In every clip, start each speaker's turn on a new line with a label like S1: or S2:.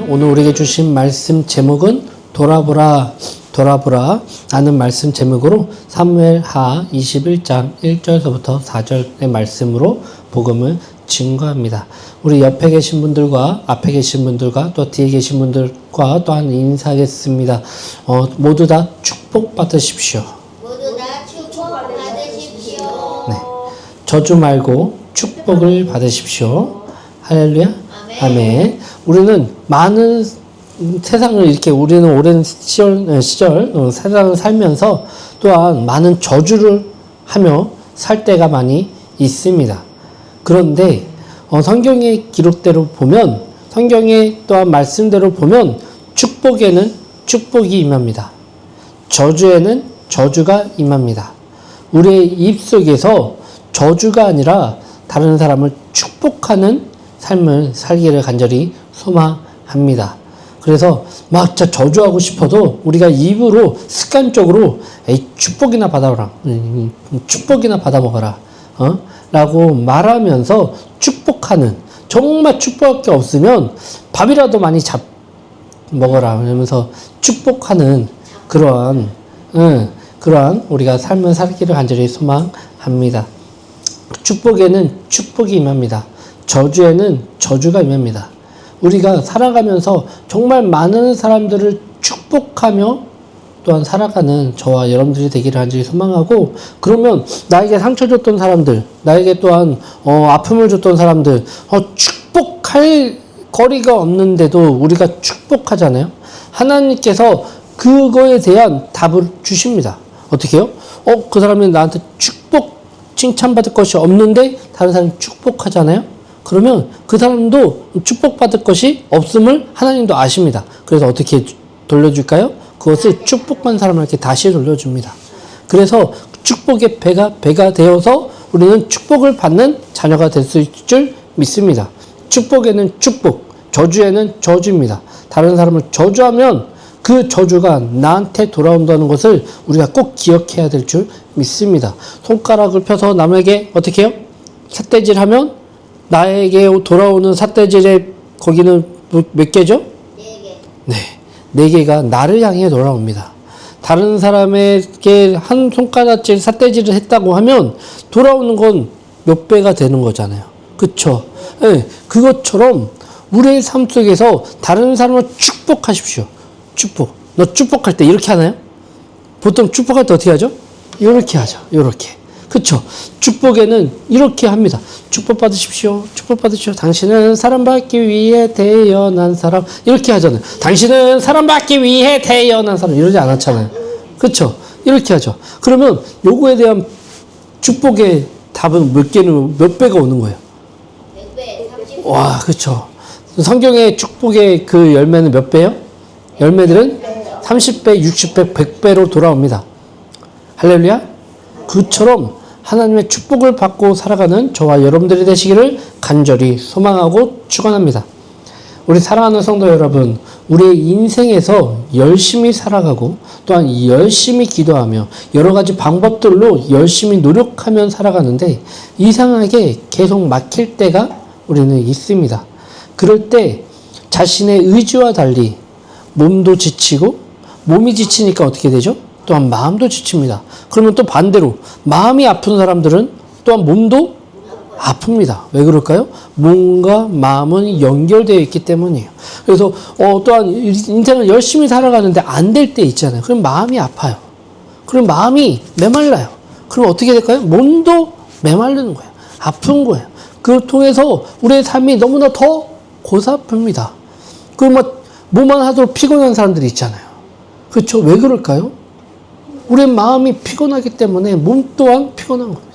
S1: 오늘 우리에게 주신 말씀 제목은 돌아보라 라는 말씀 제목으로 사무엘하 21장 1절서부터 4절의 말씀으로 복음을 증거합니다. 우리 옆에 계신 분들과 앞에 계신 분들과 또 뒤에 계신 분들과 또한 인사하겠습니다. 모두 다 축복 받으십시오.
S2: 모두 다 축복 받으십시오.
S1: 네, 저주 말고 축복을 받으십시오. 할렐루야. 아멘. 우리는 많은 세상을 이렇게 우리는 오랜 시절 세상을 살면서 또한 많은 저주를 하며 살 때가 많이 있습니다. 그런데 성경의 기록대로 보면, 성경의 또한 말씀대로 보면 축복에는 축복이 임합니다. 저주에는 저주가 임합니다. 우리의 입속에서 저주가 아니라 다른 사람을 축복하는 삶을 살기를 간절히 소망합니다. 그래서 막 진짜 저주하고 싶어도 우리가 입으로 습관적으로 에이, 축복이나 받아오라, 축복이나 받아먹어라, 라고 말하면서 축복하는, 정말 축복할 게 없으면 밥이라도 많이 먹어라 하면서 축복하는 그러한 우리가 삶을 살기를 간절히 소망합니다. 축복에는 축복이 임합니다. 저주에는 저주가 임합니다. 우리가 살아가면서 정말 많은 사람들을 축복하며 또한 살아가는 저와 여러분들이 되기를 간절히 소망하고, 그러면 나에게 상처 줬던 사람들, 나에게 또한 아픔을 줬던 사람들, 축복할 거리가 없는데도 우리가 축복하잖아요. 하나님께서 그거에 대한 답을 주십니다. 어떻게 해요? 그 사람이 나한테 칭찬받을 것이 없는데 다른 사람이 축복하잖아요. 그러면 그 사람도 축복받을 것이 없음을 하나님도 아십니다. 그래서 어떻게 돌려줄까요? 그것을 축복받은 사람에게 다시 돌려줍니다. 그래서 축복의 배가 되어서 우리는 축복을 받는 자녀가 될 수 있을 줄 믿습니다. 축복에는 축복, 저주에는 저주입니다. 다른 사람을 저주하면 그 저주가 나한테 돌아온다는 것을 우리가 꼭 기억해야 될 줄 믿습니다. 손가락을 펴서 남에게 어떻게 해요? 삿대질하면 나에게 돌아오는 삿대질의 거기는 몇 개죠?
S2: 4개.
S1: 네, 4개가 나를 향해 돌아옵니다. 다른 사람에게 한 손가락질 삿대질을 했다고 하면 돌아오는 건 몇 배가 되는 거잖아요. 그쵸? 네, 그것처럼 우리의 삶 속에서 다른 사람을 축복하십시오. 축복. 너 축복할 때 이렇게 하나요? 보통 축복할 때 어떻게 하죠? 이렇게 하죠. 이렇게. 그쵸? 축복에는 이렇게 합니다. 축복 받으십시오. 축복 받으십시오. 당신은 사랑받기 위해 태어난 사람. 이렇게 하잖아요. 당신은 사랑받기 위해 태어난 사람. 이러지 않았잖아요. 그쵸? 이렇게 하죠. 그러면 요거에 대한 축복의 답은 몇 배가 오는 거예요?
S2: 100배, 30배.
S1: 와, 그쵸. 성경의 축복의 그 열매는 몇 배요? 열매들은 30배, 60배, 100배로 돌아옵니다. 할렐루야? 그처럼 하나님의 축복을 받고 살아가는 저와 여러분들이 되시기를 간절히 소망하고 축원합니다. 우리 사랑하는 성도 여러분, 우리의 인생에서 열심히 살아가고 또한 열심히 기도하며 여러 가지 방법들로 열심히 노력하며 살아가는데 이상하게 계속 막힐 때가 우리는 있습니다. 그럴 때 자신의 의지와 달리 몸도 지치고, 몸이 지치니까 어떻게 되죠? 또한 마음도 지칩니다. 그러면 또 반대로 마음이 아픈 사람들은 또한 몸도 아픕니다. 왜 그럴까요? 몸과 마음은 연결되어 있기 때문이에요. 그래서 또한 인생을 열심히 살아가는데 안 될 때 있잖아요. 그럼 마음이 아파요. 그럼 마음이 메말라요. 그럼 어떻게 될까요? 몸도 메마르는 거예요. 아픈 거예요. 그걸 통해서 우리의 삶이 너무나 더 고사픕니다. 뭐만 하도록 피곤한 사람들이 있잖아요. 그렇죠? 왜 그럴까요? 우리의 마음이 피곤하기 때문에 몸 또한 피곤한 겁니다.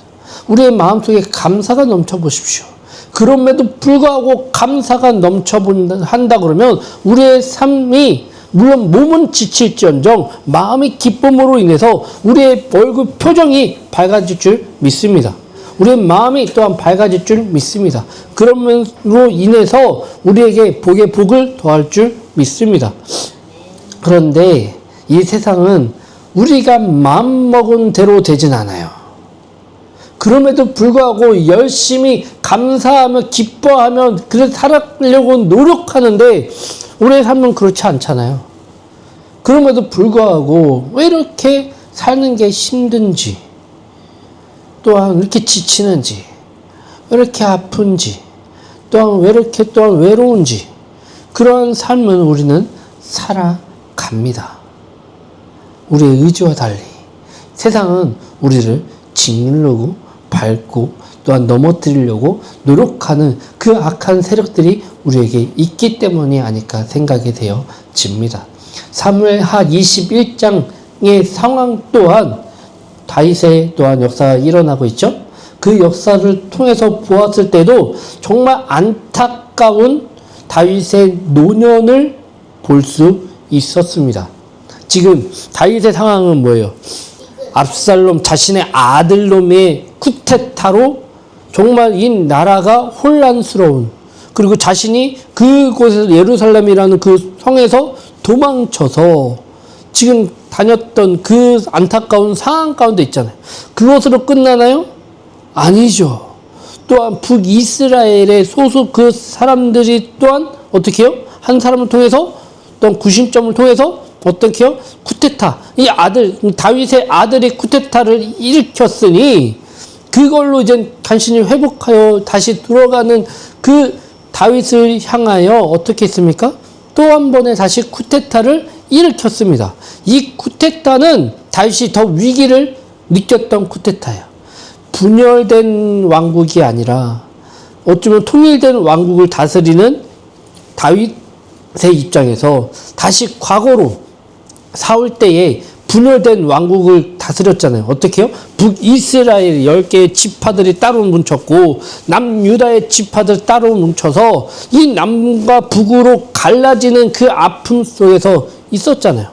S1: 우리의 마음속에 감사가 넘쳐보십시오. 그럼에도 불구하고 감사가 넘쳐한다 그러면 우리의 삶이, 물론 몸은 지칠지언정 마음의 기쁨으로 인해서 우리의 얼굴 표정이 밝아질 줄 믿습니다. 우리의 마음이 또한 밝아질 줄 믿습니다. 그러므로 인해서 우리에게 복의 복을 더할 줄 믿습니다. 그런데 이 세상은 우리가 마음먹은 대로 되진 않아요. 그럼에도 불구하고 열심히 감사하며 기뻐하며 그래서 살아가려고 노력하는데 우리의 삶은 그렇지 않잖아요. 그럼에도 불구하고 왜 이렇게 사는 게 힘든지, 또한 왜 이렇게 지치는지, 왜 이렇게 아픈지, 또한 왜 이렇게 또한 외로운지, 그러한 삶은 우리는 살아갑니다. 우리의 의지와 달리. 세상은 우리를 짓누르고 밟고 또한 넘어뜨리려고 노력하는 그 악한 세력들이 우리에게 있기 때문이 아닐까 생각이 되어집니다. 사무엘하 21장의 상황 또한 다윗의 또한 역사가 일어나고 있죠. 그 역사를 통해서 보았을 때도 정말 안타까운 다윗의 노년을 볼 수 있었습니다. 지금 다윗의 상황은 뭐예요? 압살롬 자신의 아들놈의 쿠데타로 정말 이 나라가 혼란스러운, 그리고 자신이 그곳에서 예루살렘이라는 그 성에서 도망쳐서 지금 다녔던 그 안타까운 상황 가운데 있잖아요. 그것으로 끝나나요? 아니죠. 또한 북이스라엘의 소수 그 사람들이 또한 어떻게 해요? 한 사람을 통해서 또한 구심점을 통해서 어떻게 해요? 쿠데타, 이 아들, 다윗의 아들이 쿠데타를 일으켰으니 그걸로 이제 간신히 회복하여 다시 들어가는 그 다윗을 향하여 어떻게 했습니까? 또 한 번에 다시 쿠데타를 일으켰습니다. 이 쿠데타는 다윗이 더 위기를 느꼈던 쿠데타예요. 분열된 왕국이 아니라 어쩌면 통일된 왕국을 다스리는 다윗의 입장에서 다시 과거로 사울 때에 분열된 왕국을 다스렸잖아요. 어떻게 해요? 북이스라엘 10개의 지파들이 따로 뭉쳤고 남유다의 지파들 따로 뭉쳐서 이 남과 북으로 갈라지는 그 아픔 속에서 있었잖아요.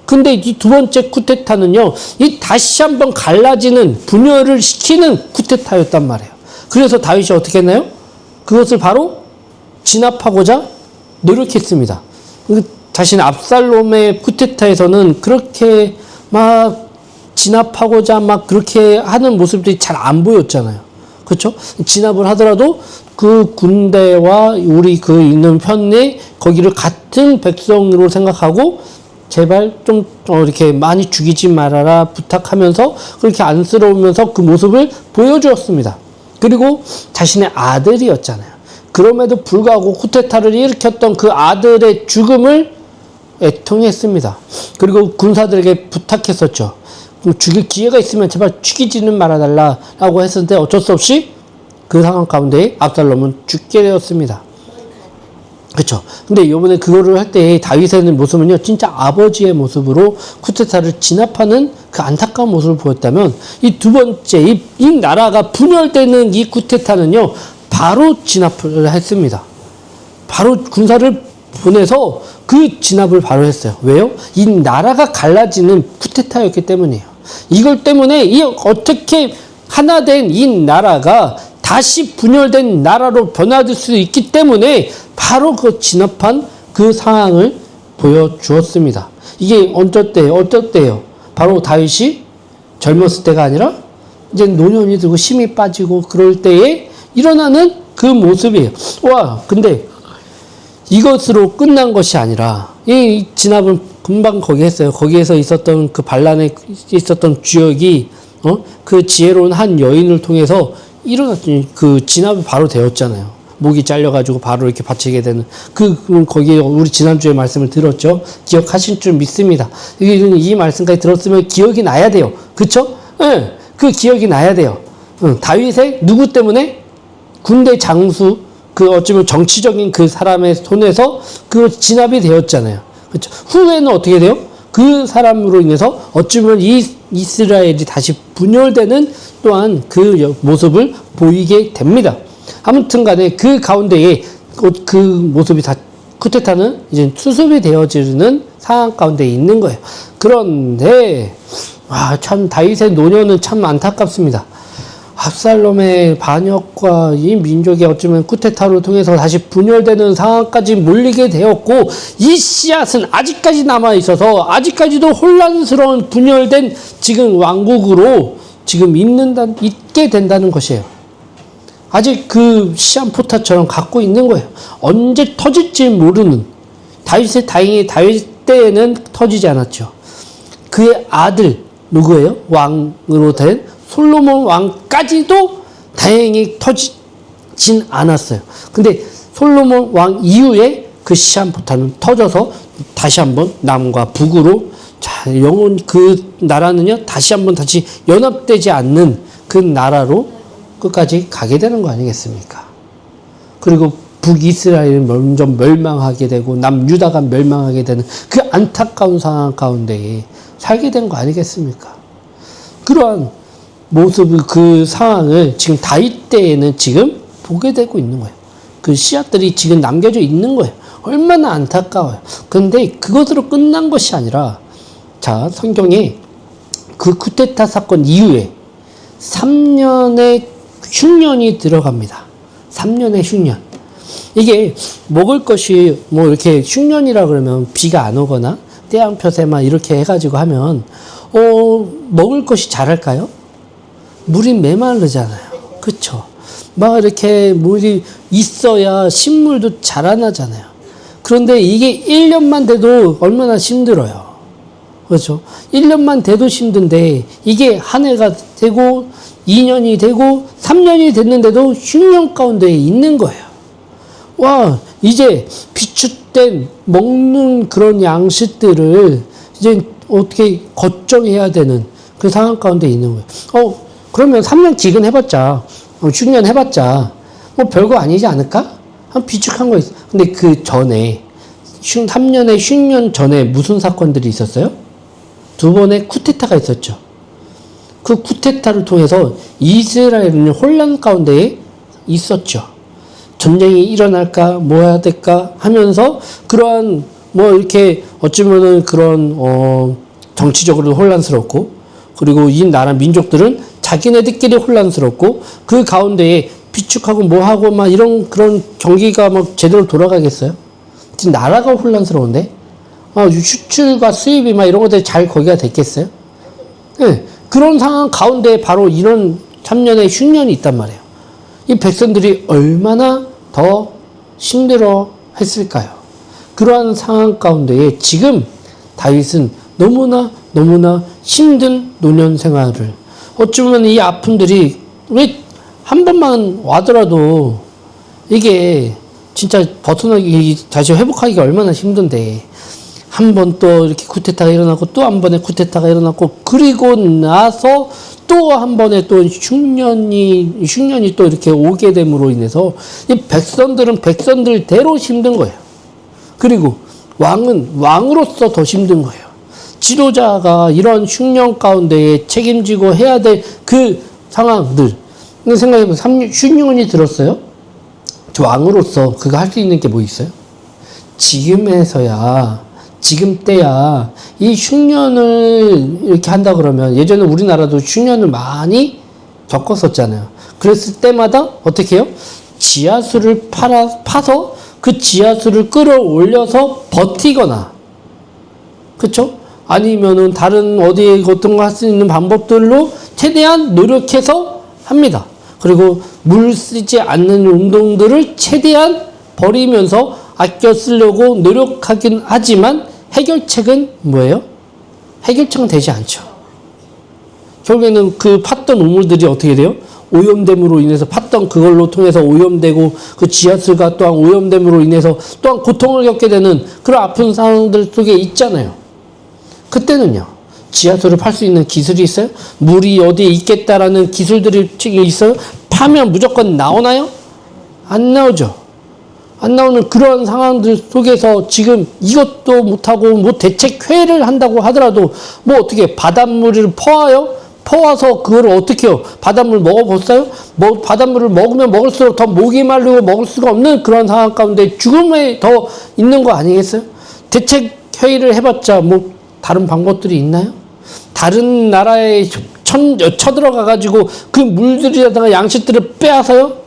S1: 근데 이 두 번째 쿠데타는요, 이 다시 한번 갈라지는 분열을 시키는 쿠데타였단 말이에요. 그래서 다윗이 어떻게 했나요? 그것을 바로 진압하고자 노력했습니다. 자신의 압살롬의 쿠데타에서는 그렇게 막 진압하고자 막 그렇게 하는 모습들이 잘 안 보였잖아요. 그렇죠? 진압을 하더라도 그 군대와 우리 그 있는 편에 거기를 같은 백성으로 생각하고 제발 좀 이렇게 많이 죽이지 말아라 부탁하면서 그렇게 안쓰러우면서 그 모습을 보여주었습니다. 그리고 자신의 아들이었잖아요. 그럼에도 불구하고 쿠데타를 일으켰던 그 아들의 죽음을 애통했습니다. 그리고 군사들에게 부탁했었죠. 죽일 기회가 있으면 제발 죽이지는 말아달라라고 했었는데 어쩔 수 없이 그 상황 가운데 압살롬은 죽게 되었습니다. 그렇죠. 근데 이번에 그거를 할 때 다윗의 모습은요, 진짜 아버지의 모습으로 쿠데타를 진압하는 그 안타까운 모습을 보였다면, 이 두 번째, 이 나라가 분열되는 이 쿠데타는요, 바로 진압을 했습니다. 바로 군사를 보내서 그 진압을 바로 했어요. 왜요? 이 나라가 갈라지는 쿠데타였기 때문이에요. 이걸 때문에 이 어떻게 하나 된 이 나라가 다시 분열된 나라로 변화될 수 있기 때문에 바로 그 진압한 그 상황을 보여주었습니다. 이게 어쩔 때예요? 바로 다윗이 젊었을 때가 아니라 이제 노년이 들고 힘이 빠지고 그럴 때에 일어나는 그 모습이에요. 와, 근데 이것으로 끝난 것이 아니라 이 진압은 금방 거기 했어요. 거기에서 있었던 그 반란에 있었던 주역이 그 지혜로운 한 여인을 통해서 일어났더니 그 진압이 바로 되었잖아요. 목이 잘려가지고 바로 이렇게 바치게 되는 거기에 우리 지난주에 말씀을 들었죠. 기억하실 줄 믿습니다. 이 말씀까지 들었으면 기억이 나야 돼요. 그쵸? 네, 그 기억이 나야 돼요. 다윗의 누구 때문에? 군대 장수, 그 어쩌면 정치적인 그 사람의 손에서 그 진압이 되었잖아요. 그렇죠? 후에는 어떻게 돼요? 그 사람으로 인해서 어쩌면 이 이스라엘이 다시 분열되는 또한 그 모습을 보이게 됩니다. 아무튼 간에 그 가운데에 그 모습이 다 쿠데타는 이제 수습이 되어지는 상황 가운데 있는 거예요. 그런데 참 다윗의 노년은 참 안타깝습니다. 압살롬의 반역과 이 민족이 어쩌면 쿠데타를 통해서 다시 분열되는 상황까지 몰리게 되었고, 이 씨앗은 아직까지 남아있어서 아직까지도 혼란스러운 분열된 지금 왕국으로 지금 있게 된다는 것이에요. 아직 그 시한포탄처럼 갖고 있는 거예요. 언제 터질지 모르는 다행히 다윗 때에는 터지지 않았죠. 그의 아들 누구예요? 왕으로 된 솔로몬 왕까지도 다행히 터지진 않았어요. 근데 솔로몬 왕 이후에 그 시한포탄은 터져서 다시 한번 남과 북으로 영원 그 나라는요 다시 한번 다시 연합되지 않는 그 나라로 끝까지 가게 되는 거 아니겠습니까? 그리고 북이스라엘은 먼저 멸망하게 되고 남유다가 멸망하게 되는 그 안타까운 상황 가운데에 살게 된 거 아니겠습니까? 그러한 모습을 그 상황을 지금 다윗 때에는 지금 보게 되고 있는 거예요. 그 씨앗들이 지금 남겨져 있는 거예요. 얼마나 안타까워요. 그런데 그것으로 끝난 것이 아니라 자 성경에 그 쿠데타 사건 이후에 3년의 흉년이 들어갑니다. 3년의 흉년. 이게 먹을 것이 뭐 이렇게 흉년이라 그러면 비가 안 오거나 태양표세만 이렇게 해가지고 하면 먹을 것이 자랄까요? 물이 메마르잖아요. 그렇죠? 막 이렇게 물이 있어야 식물도 자라나잖아요. 그런데 이게 1년만 돼도 얼마나 힘들어요. 그렇죠? 1년만 돼도 힘든데 이게 한 해가 되고 2년이 되고 3년이 됐는데도 흉년 가운데 있는 거예요. 와, 이제 비축된 먹는 그런 양식들을 이제 어떻게 걱정해야 되는 그 상황 가운데 있는 거예요. 그러면 3년 기근해봤자, 흉년 해봤자, 뭐 별거 아니지 않을까? 한 비축한 거 있어. 근데 그 전에, 3년의 흉년 전에 무슨 사건들이 있었어요? 2번의 쿠데타가 있었죠. 그 쿠데타를 통해서 이스라엘은 혼란 가운데에 있었죠. 전쟁이 일어날까, 뭐 해야 될까 하면서 그러한, 뭐 이렇게 어쩌면은 그런, 정치적으로 혼란스럽고, 그리고 이 나라 민족들은 자기네들끼리 혼란스럽고, 그 가운데에 비축하고 뭐 하고 막 이런 그런 경기가 막 제대로 돌아가겠어요? 지금 나라가 혼란스러운데? 수출과 수입이 막 이런 것들이 잘 거기가 됐겠어요? 네, 그런 상황 가운데 바로 이런 3년의 흉년이 있단 말이에요. 이 백성들이 얼마나 더 힘들어 했을까요? 그러한 상황 가운데에 지금 다윗은 너무나 힘든 노년 생활을 어쩌면 이 아픔들이 왜 한 번만 와더라도 이게 진짜 벗어나기 다시 회복하기가 얼마나 힘든데 한 번 또 이렇게 쿠데타가 일어나고 또 한 번에 쿠데타가 일어났고 그리고 나서 또 한 번에 또 흉년이 또 이렇게 오게 됨으로 인해서 이 백성들은 백성들대로 힘든 거예요. 그리고 왕은 왕으로서 더 힘든 거예요. 지도자가 이런 흉년 가운데에 책임지고 해야 될 그 상황들 생각해보면 흉년이 들었어요. 저 왕으로서 그거 할 수 있는 게 뭐 있어요? 지금에서야 지금 때야 이 흉년을 이렇게 한다 그러면 예전에 우리나라도 흉년을 많이 겪었었잖아요. 그랬을 때마다 어떻게 해요? 지하수를 파서 그 지하수를 끌어올려서 버티거나 그쵸? 아니면은 다른 어디에 어떤 거 할 수 있는 방법들로 최대한 노력해서 합니다. 그리고 물 쓰지 않는 운동들을 최대한 버리면서 아껴 쓰려고 노력하긴 하지만 해결책은 뭐예요? 해결책은 되지 않죠. 결국에는 그 팠던 우물들이 어떻게 돼요? 오염됨으로 인해서 팠던 그걸로 통해서 오염되고 그 지하수가 또한 오염됨으로 인해서 또한 고통을 겪게 되는 그런 아픈 상황들 속에 있잖아요. 그때는요. 지하수를 팔 수 있는 기술이 있어요? 물이 어디에 있겠다라는 기술들이 있어요? 파면 무조건 나오나요? 안 나오죠. 안 나오는 그런 상황들 속에서 지금 이것도 못하고 뭐 대책회의를 한다고 하더라도 뭐 어떻게 바닷물을 퍼와요? 퍼와서 그걸 어떻게 해요? 바닷물 먹어봤어요? 뭐 바닷물을 먹으면 먹을수록 더 목이 마르고 먹을 수가 없는 그런 상황 가운데 죽음에 더 있는 거 아니겠어요? 대책회의를 해봤자 뭐 다른 방법들이 있나요? 다른 나라에 쳐들어가가지고 그 물들이라든가 양식들을 빼앗아요?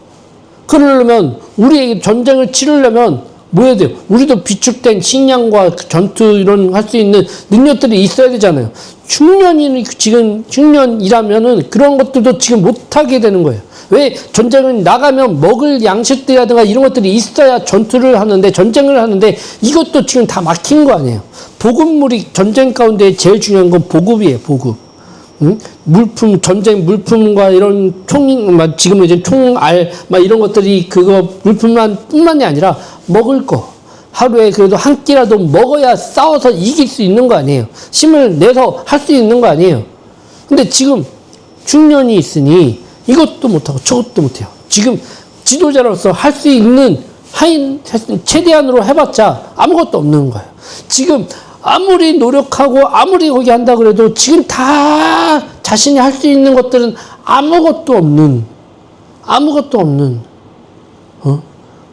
S1: 그러려면 우리에게 전쟁을 치르려면 뭐 해야 돼요? 우리도 비축된 식량과 전투 이런 할 수 있는 능력들이 있어야 되잖아요. 지금 흉년이라면은 그런 것들도 지금 못하게 되는 거예요. 왜 전쟁을 나가면 먹을 양식들이라든가 이런 것들이 있어야 전투를 하는데, 전쟁을 하는데, 이것도 지금 다 막힌 거 아니에요. 보급물이 전쟁 가운데 제일 중요한 건 보급이에요, 보급. 응? 물품, 전쟁 물품과 이런 지금 이제 총알, 이런 것들이 그거 뿐만이 아니라 먹을 거. 하루에 그래도 한 끼라도 먹어야 싸워서 이길 수 있는 거 아니에요. 힘을 내서 할 수 있는 거 아니에요. 근데 지금 흉년이 있으니 이것도 못하고 저것도 못해요. 지금 지도자로서 할 수 있는 최대한으로 해봤자 아무것도 없는 거예요. 지금 아무리 노력하고 아무리 거기 한다 그래도 지금 다 자신이 할 수 있는 것들은 아무것도 없는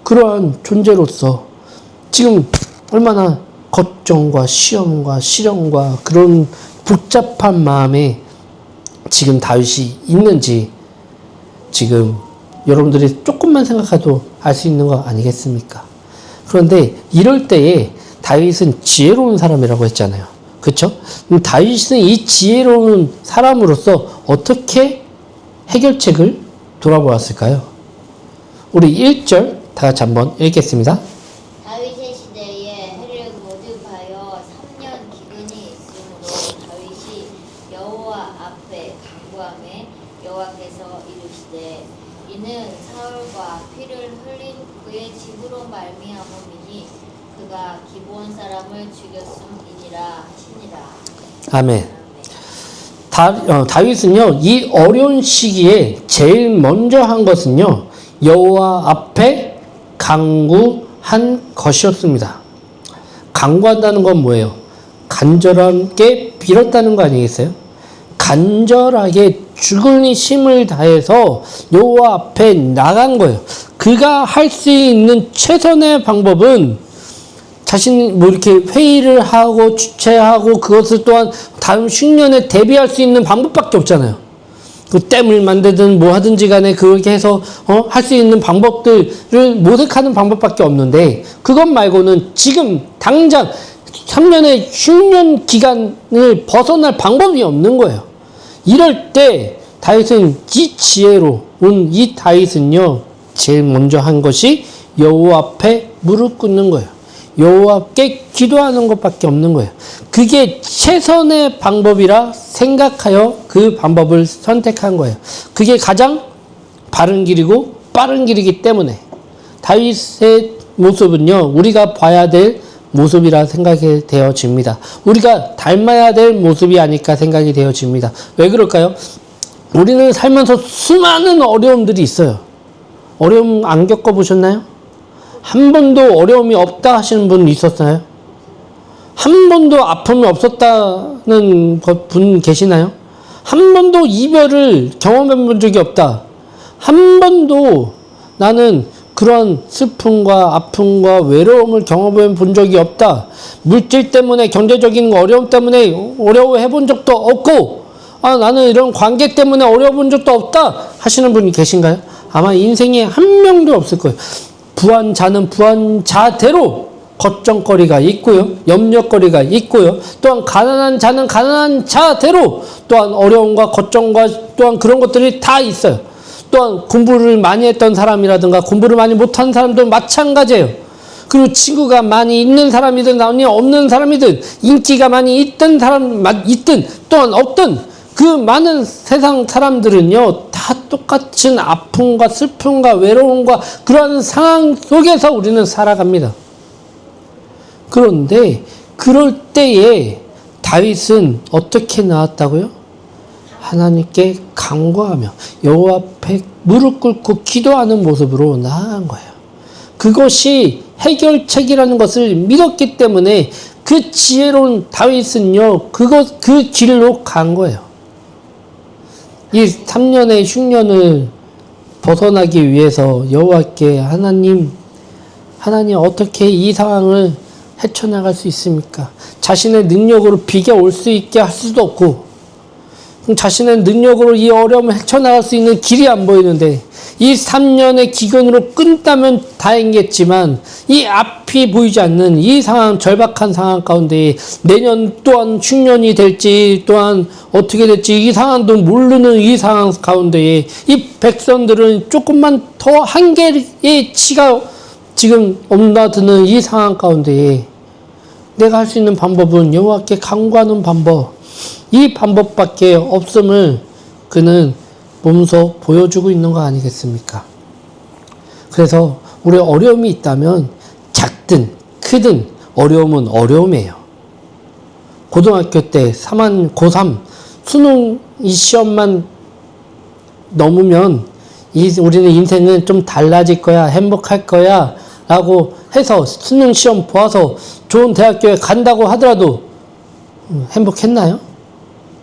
S1: 그러한 존재로서 지금 얼마나 걱정과 시험과 시련과 그런 복잡한 마음에 지금 다윗이 있는지 지금 여러분들이 조금만 생각해도 알 수 있는 거 아니겠습니까? 그런데 이럴 때에 다윗은 지혜로운 사람이라고 했잖아요. 그렇죠? 다윗은 이 지혜로운 사람으로서 어떻게 해결책을 돌아보았을까요? 우리 1절 다 같이 한번 읽겠습니다.
S2: 다윗의 시대에 해를 거듭하여 3년 기근이 있으므로 다윗이 여호와 앞에 간구하매 여호와께서 이르시되 이는 사울과 피를 흘린 그의 집으로 말미암음이니 그가 기브온 사람을 죽였음이니라 하시니라.
S1: 아멘. 다윗은요, 이 어려운 시기에 제일 먼저 한 것은요, 여호와 앞에 간구한 것이었습니다. 간구한다는 건 뭐예요? 간절하게 빌었다는 거 아니겠어요? 간절하게 죽은 힘을 다해서 여호와 앞에 나간 거예요. 그가 할 수 있는 최선의 방법은 자신이 이렇게 회의를 하고 주최하고 그것을 또한 다음 흉년에 대비할 수 있는 방법밖에 없잖아요. 그 댐을 만들든 뭐 하든지 간에 그렇게 해서 할 수 있는 방법들을 모색하는 방법밖에 없는데 그것 말고는 지금 당장 3년의 흉년 기간을 벗어날 방법이 없는 거예요. 이럴 때 다윗은 이 지혜로운 이 다윗은요 제일 먼저 한 것이 여호와 앞에 무릎 꿇는 거예요. 여호와께 기도하는 것밖에 없는 거예요. 그게 최선의 방법이라 생각하여 그 방법을 선택한 거예요. 그게 가장 바른 길이고 빠른 길이기 때문에 다윗의 모습은요 우리가 봐야 될 모습이라 생각이 되어집니다. 우리가 닮아야 될 모습이 아닐까 생각이 되어집니다. 왜 그럴까요? 우리는 살면서 수많은 어려움들이 있어요. 어려움 안 겪어보셨나요? 한 번도 어려움이 없다 하시는 분 있었나요? 한 번도 아픔이 없었다는 분 계시나요? 한 번도 이별을 경험해 본 적이 없다. 한 번도 나는 그런 슬픔과 아픔과 외로움을 경험해 본 적이 없다. 물질 때문에 경제적인 어려움 때문에 어려워해 본 적도 없고 나는 이런 관계 때문에 어려워 본 적도 없다 하시는 분이 계신가요? 아마 인생에 한 명도 없을 거예요. 부한자는 부한자대로 걱정거리가 있고요. 염려거리가 있고요. 또한 가난한 자는 가난한 자대로 또한 어려움과 걱정과 또한 그런 것들이 다 있어요. 또한 공부를 많이 했던 사람이라든가 공부를 많이 못한 사람도 마찬가지예요. 그리고 친구가 많이 있는 사람이든 아니 없는 사람이든 인기가 많이 있던 사람 있든 또한 없든 그 많은 세상 사람들은요 다 똑같은 아픔과 슬픔과 외로움과 그러한 상황 속에서 우리는 살아갑니다. 그런데 그럴 때에 다윗은 어떻게 나왔다고요? 하나님께 간구하며 여호와 앞에 무릎 꿇고 기도하는 모습으로 나아간 거예요. 그것이 해결책이라는 것을 믿었기 때문에 그 지혜로운 다윗은요 그 길로 간 거예요. 이 3년의 흉년을 벗어나기 위해서 여호와께 하나님 어떻게 이 상황을 헤쳐나갈 수 있습니까? 자신의 능력으로 비겨올 수 있게 할 수도 없고 자신의 능력으로 이 어려움을 헤쳐나갈 수 있는 길이 안 보이는데 이 3년의 기근으로 끝나면 다행이겠지만 이 앞이 보이지 않는 이 상황, 절박한 상황 가운데 내년 또한 흉년이 될지 또한 어떻게 될지 이 상황도 모르는 이 상황 가운데에 이 백성들은 조금만 더 한계의 치가 지금 엄나드는 이 상황 가운데에 내가 할 수 있는 방법은 여호와께 간구하는 방법, 이 방법밖에 없음을 그는 몸소 보여주고 있는 거 아니겠습니까? 그래서 우리 어려움이 있다면 작든 크든 어려움은 어려움이에요. 고등학교 때 고3 수능 이 시험만 넘으면 우리는 인생은 좀 달라질 거야, 행복할 거야 라고 해서 수능 시험 보아서 좋은 대학교에 간다고 하더라도 행복했나요?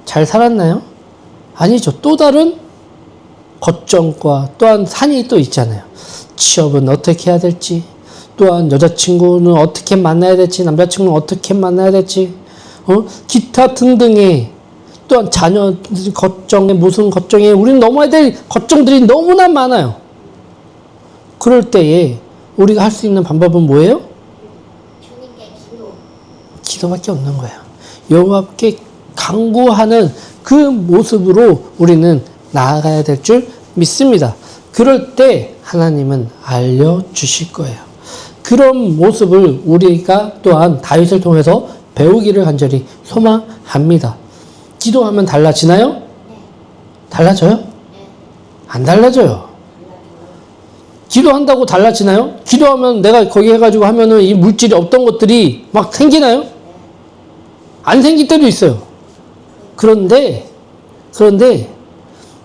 S1: 잘 살았나요? 아니죠. 또 다른 걱정과 또한 산이 또 있잖아요. 취업은 어떻게 해야 될지, 또한 여자친구는 어떻게 만나야 될지, 남자친구는 어떻게 만나야 될지, 기타 등등의 또한 자녀 걱정에 무슨 걱정에 우리는 넘어야 될 걱정들이 너무나 많아요. 그럴 때에 우리가 할 수 있는 방법은 뭐예요?
S2: 주님께 기도.
S1: 기도밖에 없는 거예요. 여호와께 간구하는 그 모습으로 우리는 나아가야 될 줄 믿습니다. 그럴 때 하나님은 알려주실 거예요. 그런 모습을 우리가 또한 다윗을 통해서 배우기를 간절히 소망합니다. 기도하면 달라지나요? 달라져요? 안 달라져요. 기도한다고 달라지나요? 기도하면 내가 거기 해가지고 하면은 이 물질이 없던 것들이 막 생기나요? 안 생길 때도 있어요. 그런데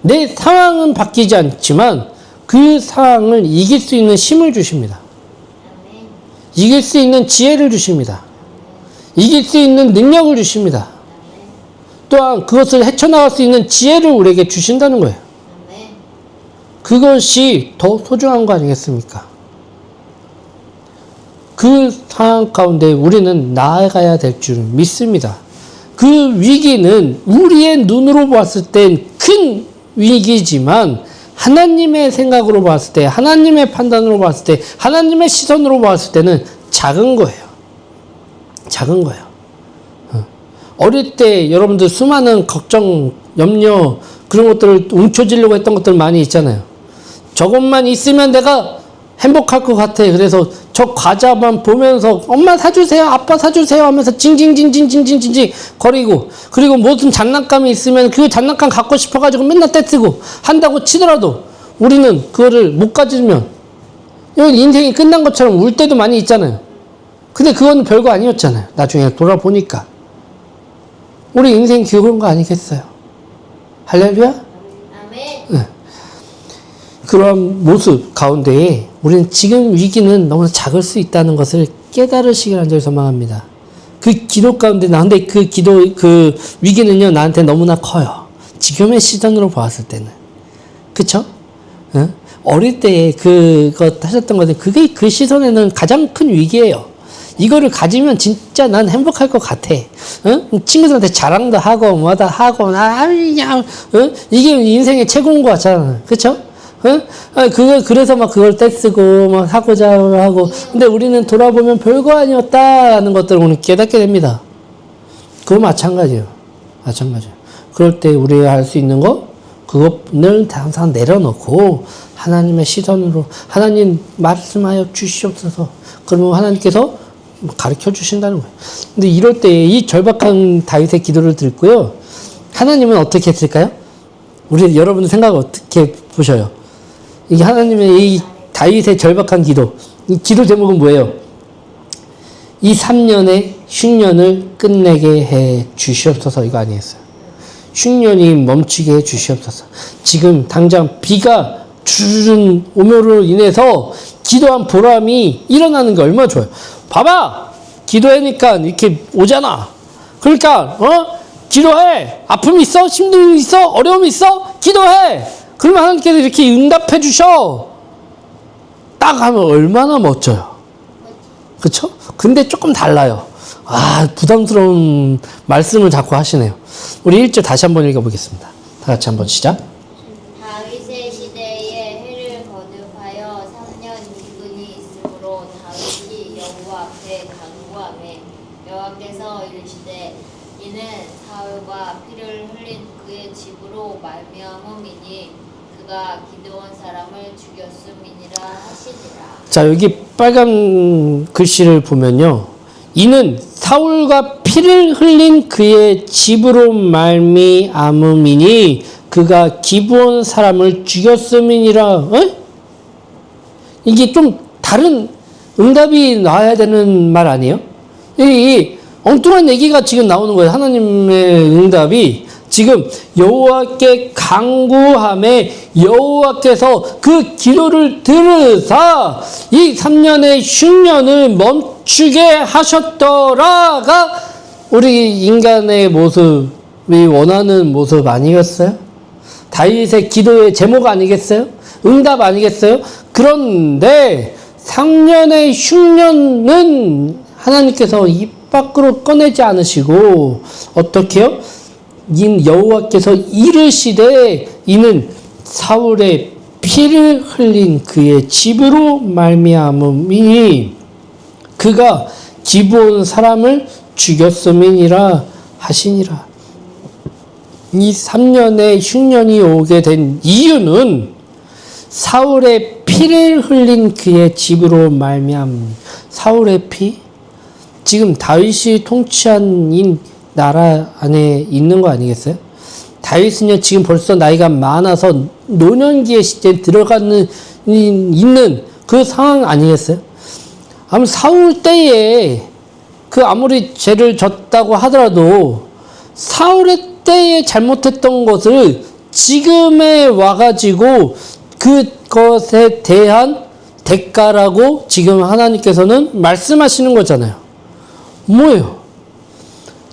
S1: 내 상황은 바뀌지 않지만 그 상황을 이길 수 있는 힘을 주십니다. 이길 수 있는 지혜를 주십니다. 이길 수 있는 능력을 주십니다. 또한 그것을 헤쳐나갈 수 있는 지혜를 우리에게 주신다는 거예요. 그것이 더 소중한 거 아니겠습니까? 그 상황 가운데 우리는 나아가야 될 줄 믿습니다. 그 위기는 우리의 눈으로 봤을 땐 큰 위기지만 하나님의 생각으로 봤을 때, 하나님의 판단으로 봤을 때, 하나님의 시선으로 봤을 때는 작은 거예요. 작은 거예요. 어릴 때 여러분들 수많은 걱정, 염려 그런 것들을 움켜쥐려고 했던 것들 많이 있잖아요. 저것만 있으면 내가 행복할 것 같아. 그래서 저 과자만 보면서 엄마 사주세요, 아빠 사주세요 하면서 징징징징징징징 거리고, 그리고 무슨 장난감이 있으면 그 장난감 갖고 싶어가지고 맨날 떼쓰고 한다고 치더라도 우리는 그거를 못 가지면 인생이 끝난 것처럼 울 때도 많이 있잖아요. 근데 그건 별거 아니었잖아요. 나중에 돌아보니까 우리 인생 그런 거 아니겠어요? 할렐루야?
S2: 아멘.
S1: 그런 모습 가운데에 우리는 지금 위기는 너무나 작을 수 있다는 것을 깨달으시길 간절히 소망합니다. 그 기도 가운데 나한테 그 위기는요 나한테 너무나 커요. 지금의 시선으로 보았을 때는. 그쵸? 응? 어릴 때에 그거 하셨던 것들 그게 그 시선에는 가장 큰 위기예요. 이거를 가지면 진짜 난 행복할 것 같아. 응? 친구들한테 자랑도 하고 뭐다 하고 응? 이게 인생의 최고인 것 같잖아. 그쵸? 응? 그래서 막 그걸 떼쓰고 막 하고자 하고, 근데 우리는 돌아보면 별거 아니었다라는 것들을 오늘 깨닫게 됩니다. 그거 마찬가지예요. 마찬가지예요. 그럴 때 우리가 할 수 있는 거, 그것을 항상 내려놓고 하나님의 시선으로 하나님 말씀하여 주시옵소서. 그러면 하나님께서 가르쳐 주신다는 거예요. 근데 이럴 때 이 절박한 다윗의 기도를 듣고요, 하나님은 어떻게 했을까요? 여러분들 생각 어떻게 보셔요? 이게 하나님의 이 다윗의 절박한 기도, 이 기도 제목은 뭐예요? 이 3년의 흉년을 끝내게 해 주시옵소서. 이거 아니겠어요? 흉년이 멈추게 해 주시옵소서. 지금 당장 비가 주르륵 오므로 인해서 기도한 보람이 일어나는 게 얼마나 좋아요. 봐봐! 기도하니까 이렇게 오잖아. 그러니까 기도해! 아픔이 있어? 힘듦이 있어? 어려움이 있어? 기도해! 그러면 하나님께서 이렇게 응답해 주셔. 딱 하면 얼마나 멋져요. 그쵸? 근데 조금 달라요. 부담스러운 말씀을 자꾸 하시네요. 우리 1절 다시 한번 읽어보겠습니다. 다 같이 한번 시작.
S2: 다윗의 시대에 해를 거듭하여 3년 기근이 있으므로 다윗이 여호와 앞에 간구하매 여호와께서 이르시되 이는 사울과 피를 흘린 그의 집으로 말미암음이니 그가 기드온 사람을 죽였음이니라 하시니라.
S1: 자, 여기 빨간 글씨를 보면요. 이는 사울과 피를 흘린 그의 집으로 말미암음이니 그가 기브온 사람을 죽였음이니라. 어? 이게 좀 다른 응답이 나와야 되는 말 아니에요? 이 엉뚱한 얘기가 지금 나오는 거예요. 하나님의 응답이 지금 여호와께 간구함에 여호와께서 그 기도를 들으사 이 3년의 흉년을 멈추게 하셨더라가 우리 인간의 모습이 원하는 모습 아니겠어요? 다윗의 기도의 제목 아니겠어요? 응답 아니겠어요? 그런데 3년의 흉년은 하나님께서 입 밖으로 꺼내지 않으시고 어떻게 해요? 여호와께서 이르시되 이는 사울의 피를 흘린 그의 집으로 말미암음이니 그가 기브온 사람을 죽였음이니라 하시니라. 이 3년의 흉년이 오게 된 이유는 사울의 피를 흘린 그의 집으로 말미암음. 사울의 피? 지금 다윗이 통치한 이 나라 안에 있는 거 아니겠어요? 다윗은요 지금 벌써 나이가 많아서 노년기에 시대에 들어가는 있는 그 상황 아니겠어요? 아무 사울 때에 그 아무리 죄를 졌다고 하더라도 사울의 때에 잘못했던 것을 지금에 와가지고 그것에 대한 대가라고 지금 하나님께서는 말씀하시는 거잖아요. 뭐예요?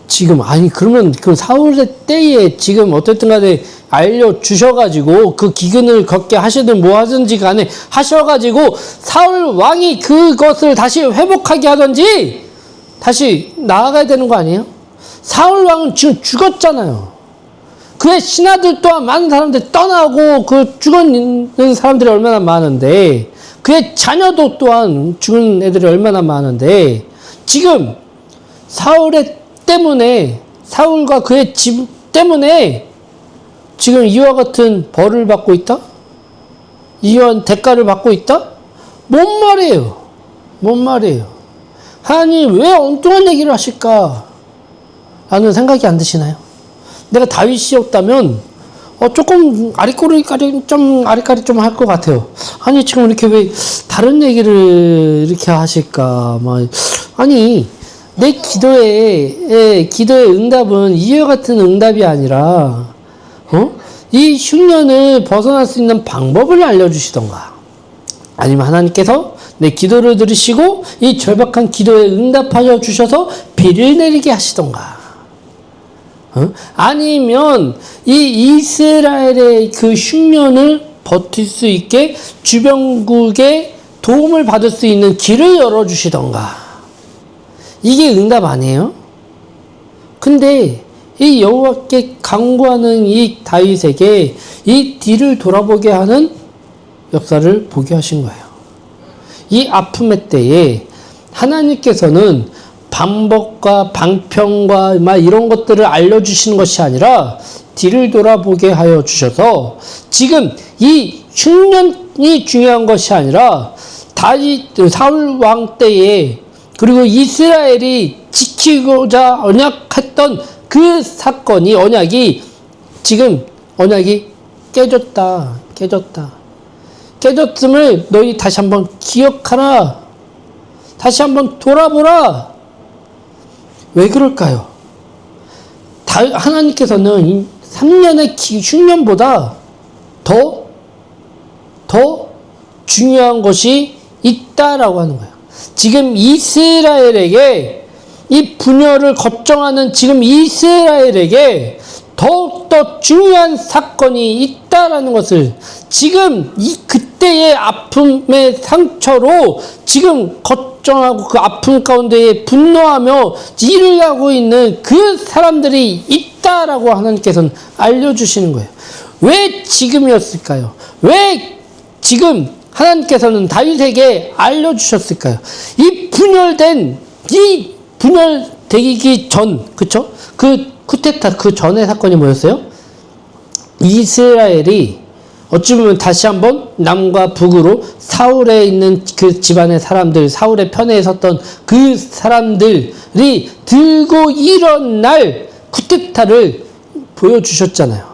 S1: 지금 아니 그러면 그 사울의 때에 지금 어쨌든 간에 알려주셔가지고 그 기근을 걷게 하시든 뭐 하든지 간에 하셔가지고 사울 왕이 그것을 다시 회복하게 하든지 다시 나아가야 되는 거 아니에요? 사울 왕은 지금 죽었잖아요. 그의 신하들 또한 많은 사람들이 떠나고 그 죽은 사람들이 얼마나 많은데 그의 자녀도 또한 죽은 애들이 얼마나 많은데 지금 사울의 때문에 사울과 그의 집 때문에 지금 이와 같은 벌을 받고 있다? 이런 대가를 받고 있다? 뭔 말이에요? 뭔 말이에요? 하나님 왜 엉뚱한 얘기를 하실까? 라는 생각이 안 드시나요? 내가 다윗이었다면 조금 아리까리 좀 할 것 같아요. 아니 지금 이렇게 왜 다른 얘기를 이렇게 하실까? 아니 내 기도의 응답은 이와 같은 응답이 아니라 이 흉년을 벗어날 수 있는 방법을 알려주시던가 아니면 하나님께서 내 기도를 들으시고 이 절박한 기도에 응답하여 주셔서 비를 내리게 하시던가 아니면 이 이스라엘의 그 흉년을 버틸 수 있게 주변국의 도움을 받을 수 있는 길을 열어주시던가 이게 응답 아니에요? 근데 이 여호와께 간구하는 이 다윗에게 이 뒤를 돌아보게 하는 역사를 보게 하신 거예요. 이 아픔의 때에 하나님께서는 방법과 방편과 이런 것들을 알려주시는 것이 아니라 뒤를 돌아보게 하여 주셔서 지금 이 흉년이 중요한 것이 아니라 다윗 사울 왕 때에 그리고 이스라엘이 지키고자 언약했던 그 사건이 언약이 지금 언약이 깨졌다. 깨졌음을 너희 다시 한번 기억하라. 다시 한번 돌아보라. 왜 그럴까요? 하나님께서는 이 3년의 흉년보다 더 중요한 것이 있다라고 하는 거예요. 지금 이스라엘에게 이 분열을 걱정하는 지금 이스라엘에게 더욱더 중요한 사건이 있다라는 것을 지금 이 그때의 아픔의 상처로 지금 걱정하고 그 아픔 가운데에 분노하며 일을 하고 있는 그 사람들이 있다라고 하나님께서는 알려주시는 거예요. 왜 지금이었을까요? 왜 지금 하나님께서는 다윗에게 알려주셨을까요? 이 분열되기 전, 그쵸? 그 쿠데타 그 전의 사건이 뭐였어요? 이스라엘이 어찌 보면 다시 한번 남과 북으로 사울에 있는 그 집안의 사람들, 사울의 편에 섰던 그 사람들이 들고 일어날 쿠데타를 보여주셨잖아요.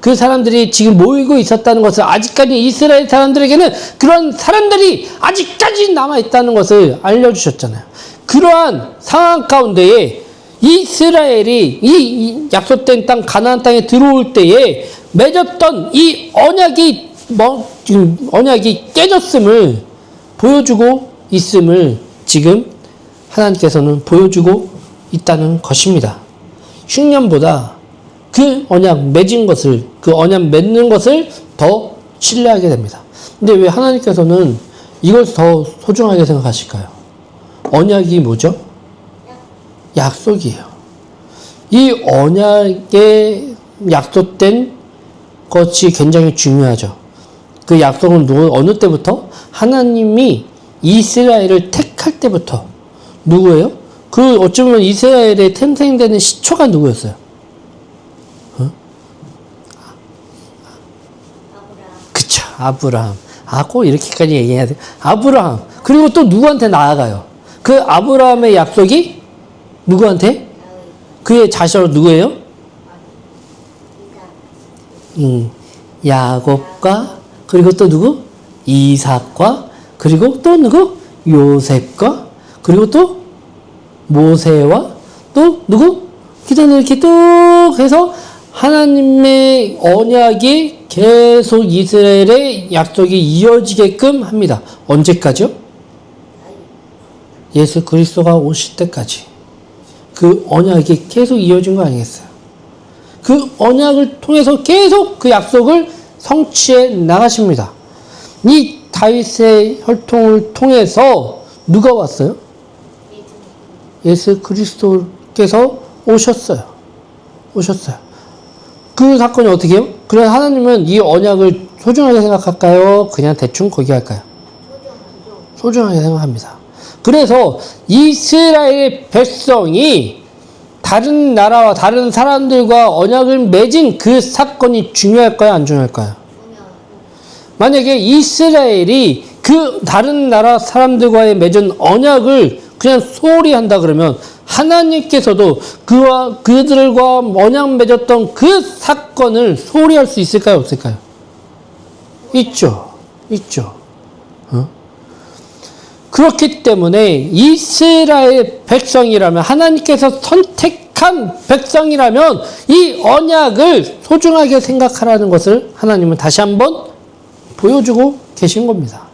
S1: 그 사람들이 지금 모이고 있었다는 것을 아직까지 이스라엘 사람들에게는 그런 사람들이 아직까지 남아있다는 것을 알려주셨잖아요. 그러한 상황 가운데에 이스라엘이 이 약속된 땅 가나안 땅에 들어올 때에 맺었던 이 언약이 깨졌음을 보여주고 있음을 지금 하나님께서는 보여주고 있다는 것입니다. 흉년보다 그 언약 맺은 것을, 그 언약 맺는 것을 더 신뢰하게 됩니다. 근데 왜 하나님께서는 이걸 더 소중하게 생각하실까요? 언약이 뭐죠? 약속이에요. 이 언약에 약속된 것이 굉장히 중요하죠. 그 약속은 어느 때부터? 하나님이 이스라엘을 택할 때부터. 누구예요? 그 어쩌면 이스라엘의 탄생되는 시초가 누구였어요? 그쵸, 아브라함. 꼭 이렇게까지 얘기해야 돼. 아브라함. 그리고 또 누구한테 나아가요? 그 아브라함의 약속이 누구한테? 그의 자식으로 누구예요? 야곱과 그리고 또 누구? 이삭과 그리고 또 누구? 요셉과 그리고 또 모세와 또 누구? 기도는 이렇게 뚝 해서 하나님의 언약이 계속 이스라엘의 약속이 이어지게끔 합니다. 언제까지요? 예수 그리스도가 오실 때까지. 그 언약이 계속 이어진 거 아니겠어요? 그 언약을 통해서 계속 그 약속을 성취해 나가십니다. 이 다윗의 혈통을 통해서 누가 왔어요? 예수 그리스도께서 오셨어요. 그 사건이 어떻게 해요? 그럼 하나님은 이 언약을 소중하게 생각할까요? 그냥 대충 거기 할까요? 소중하게 생각합니다. 그래서 이스라엘 백성이 다른 나라와 다른 사람들과 언약을 맺은 그 사건이 중요할까요? 안 중요할까요? 만약에 이스라엘이 그 다른 나라 사람들과의 맺은 언약을 그냥 소홀히 한다 그러면 하나님께서도 그들과 언약 맺었던 그 사건을 소홀히 할 수 있을까요? 없을까요? 있죠. 그렇기 때문에 이스라엘 백성이라면 하나님께서 선택한 백성이라면 이 언약을 소중하게 생각하라는 것을 하나님은 다시 한번 보여주고 계신 겁니다.